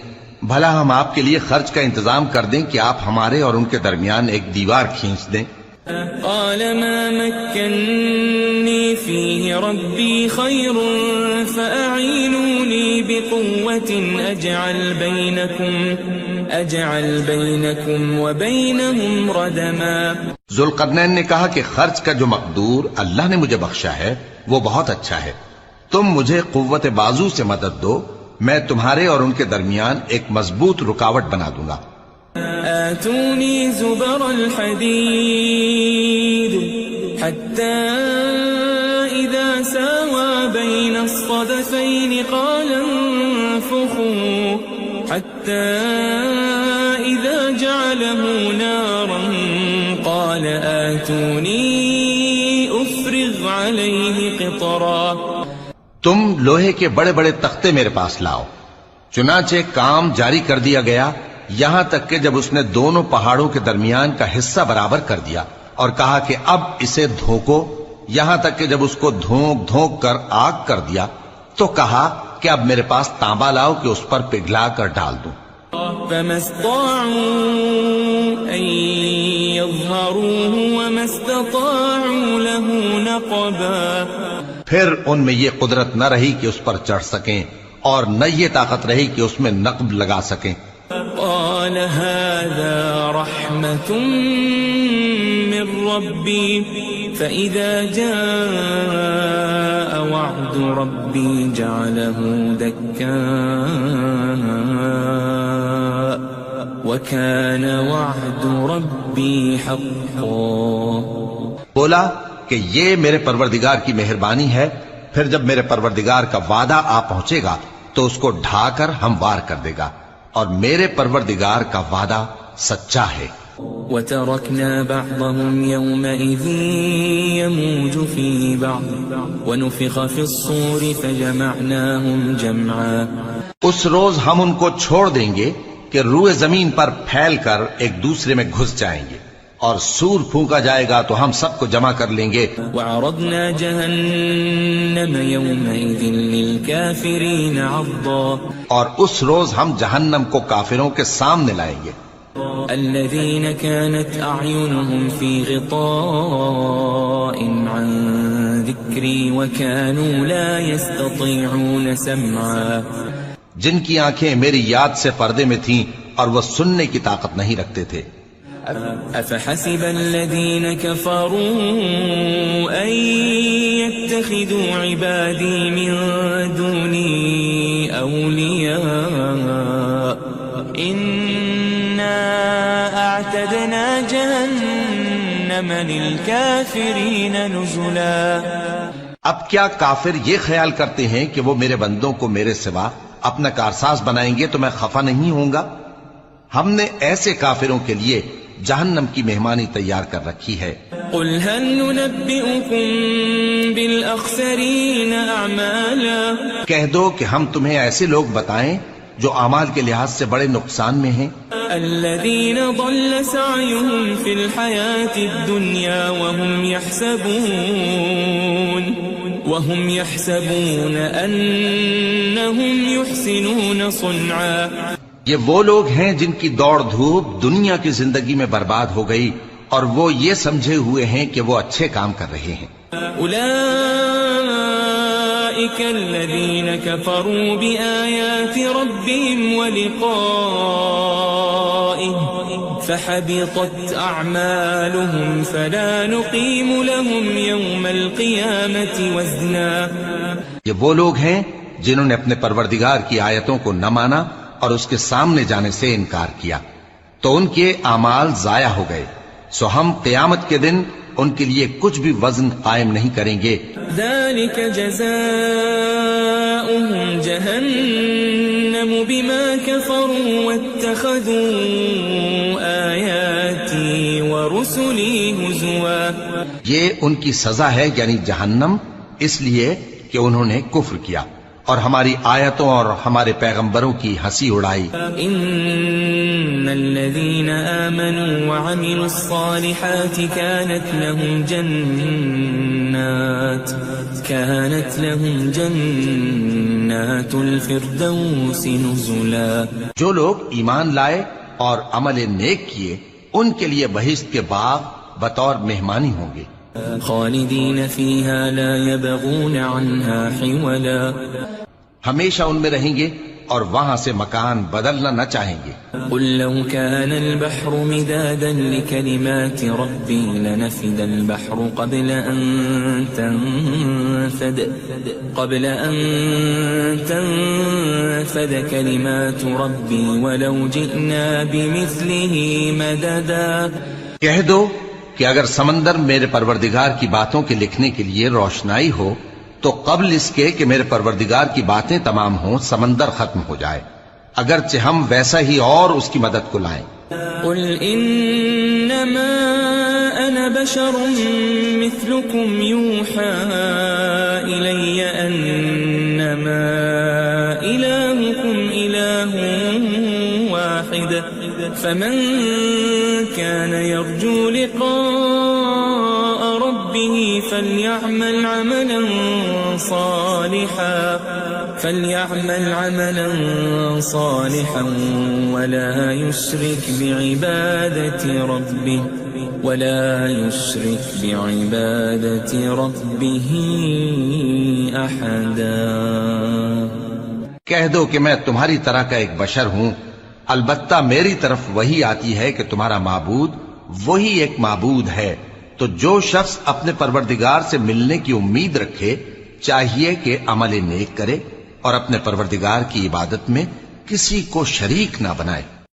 بھلا ہم آپ کے لیے خرچ کا انتظام کر دیں کہ آپ ہمارے اور ان کے درمیان ایک دیوار کھینچ دیں. قال ما مكنني فيه ربي خير فأعينوني بقوة أجعل بينكم وبينهم ردما. ذوالقرنین نے کہا کہ خرچ کا جو مقدور اللہ نے مجھے بخشا ہے وہ بہت اچھا ہے، تم مجھے قوت بازو سے مدد دو، میں تمہارے اور ان کے درمیان ایک مضبوط رکاوٹ بنا دوں گا. آتوني زبر الحديد حتى إذا ساوى بين الصدفين قال انفخوا حتى إذا جعله نارا قال آتوني أفرغ عليه قطرا. تم لوہے کے بڑے بڑے تختے میرے پاس لاؤ. چنانچہ کام جاری کر دیا گیا یہاں تک کہ جب اس نے دونوں پہاڑوں کے درمیان کا حصہ برابر کر دیا اور کہا کہ اب اسے دھوکو، یہاں تک کہ جب اس کو دھونک دھونک کر آگ کر دیا تو کہا کہ اب میرے پاس تانبا لاؤ کہ اس پر پگھلا کر ڈال دوں. فما استطاعوا أن يظهروه وما استطاعوا له نقبا. پھر ان میں یہ قدرت نہ رہی کہ اس پر چڑھ سکیں اور نہ یہ طاقت رہی کہ اس میں نقب لگا سکیں. قال هذا رحمة من ربي فإذا جاء وعد ربي جعله دكا وكان وعد ربي حقا. بولا کہ یہ میرے پروردگار کی مہربانی ہے، پھر جب میرے پروردگار کا وعدہ آ پہنچے گا تو اس کو ڈھا کر ہموار کر دے گا، اور میرے پروردگار کا وعدہ سچا ہے. وَتَرَكْنَا بَعْضَهُمْ يَوْمَئِذٍ يَمُوجُ فِي بَعْضٍ وَنُفِخَ فِي الصُّورِ فَجَمَعْنَاهُمْ جَمْعًا. اس روز ہم ان کو چھوڑ دیں گے کہ روئے زمین پر پھیل کر ایک دوسرے میں گھس جائیں گے، اور سور پھونکا جائے گا تو ہم سب کو جمع کر لیں گے. وعرضنا جهنم يومئذ للكافرين عرضا اور اس روز ہم جہنم کو کافروں کے سامنے لائیں گے. الذين كانت أعينهم في غطاء عن ذكري وكانوا لا يستطيعون سمعا جن کی آنکھیں میری یاد سے پردے میں تھیں اور وہ سننے کی طاقت نہیں رکھتے تھے. أفحسب الذين كفروا أن يتخذوا عبادي من دوني أولياء إنا أعتدنا جهنم للكافرين نزلا. اب کیا کافر یہ خیال کرتے ہیں کہ وہ میرے بندوں کو میرے سوا اپنا کارساز بنائیں گے تو میں خفا نہیں ہوں گا؟ ہم نے ایسے کافروں کے لیے جہنم کی مہمانی تیار کر رکھی ہے. قل هل ننبئكم بالأخسرين أعمالا کہہ دو کہ ہم تمہیں ایسے لوگ بتائیں جو اعمال کے لحاظ سے بڑے نقصان میں ہیں. الذين ضل سعيهم في الحياة الدنيا وهم يحسبون أنهم يحسنون صنعا. یہ وہ لوگ ہیں جن کی دوڑ دھوپ دنیا کی زندگی میں برباد ہو گئی اور وہ یہ سمجھے ہوئے ہیں کہ وہ اچھے کام کر رہے ہیں. أولئك الذين كفروا بآيات ربهم ولقائه فحبطت أعمالهم فلا نقيم لهم يوم القيامة وزنا. یہ وہ لوگ ہیں جنہوں نے اپنے پروردگار کی آیتوں کو نہ مانا اور اس کے سامنے جانے سے انکار کیا تو ان کے اعمال ضائع ہو گئے، سو ہم قیامت کے دن ان کے لیے کچھ بھی وزن قائم نہیں کریں گے. ذلك جزاؤهم جهنم بما كفروا واتخذوا آياتي ورسلي هزوا. یہ ان کی سزا ہے یعنی جہنم، اس لیے کہ انہوں نے کفر کیا اور ہماری آیتوں اور ہمارے پیغمبروں کی ہنسی اڑائی. ان الذين آمنوا وعملوا الصالحات كانت لهم جنات الفردوس نزلا. جو لوگ ایمان لائے اور عمل نیک کیے ان کے لیے بہشت کے باغ بطور مہمانی ہوں گے. خالدین فیہا لا یبغون عنہا حولا. ہمیشہ ان میں رہیں گے اور وہاں سے مکان بدلنا نہ چاہیں گے. قل لو كان البحر مدادا لكلمات ربي لنفد البحر قبل أن تنفد كلمات ربي ولو جئنا بمثله مددا. کہہ دو کہ اگر سمندر میرے پروردگار کی باتوں کے لکھنے کے لیے روشنائی ہو تو قبل اس کے کہ میرے پروردگار کی باتیں تمام ہوں سمندر ختم ہو جائے، اگرچہ ہم ویسا ہی اور اس کی مدد کو لائیں. قل انما انا بشر مثلكم يوحى الي انما الهكم اله واحد فمن كان يرجو لقاء ربه فليعمل عملا صالحا ولا يشرك بعبادة ربه أحدا. کہہ دو کہ میں تمہاری طرح کا ایک بشر ہوں، البتہ میری طرف وہی آتی ہے کہ تمہارا معبود وہی ایک معبود ہے. تو جو شخص اپنے پروردگار سے ملنے کی امید رکھے چاہیے کہ عمل نیک کرے اور اپنے پروردگار کی عبادت میں کسی کو شریک نہ بنائے.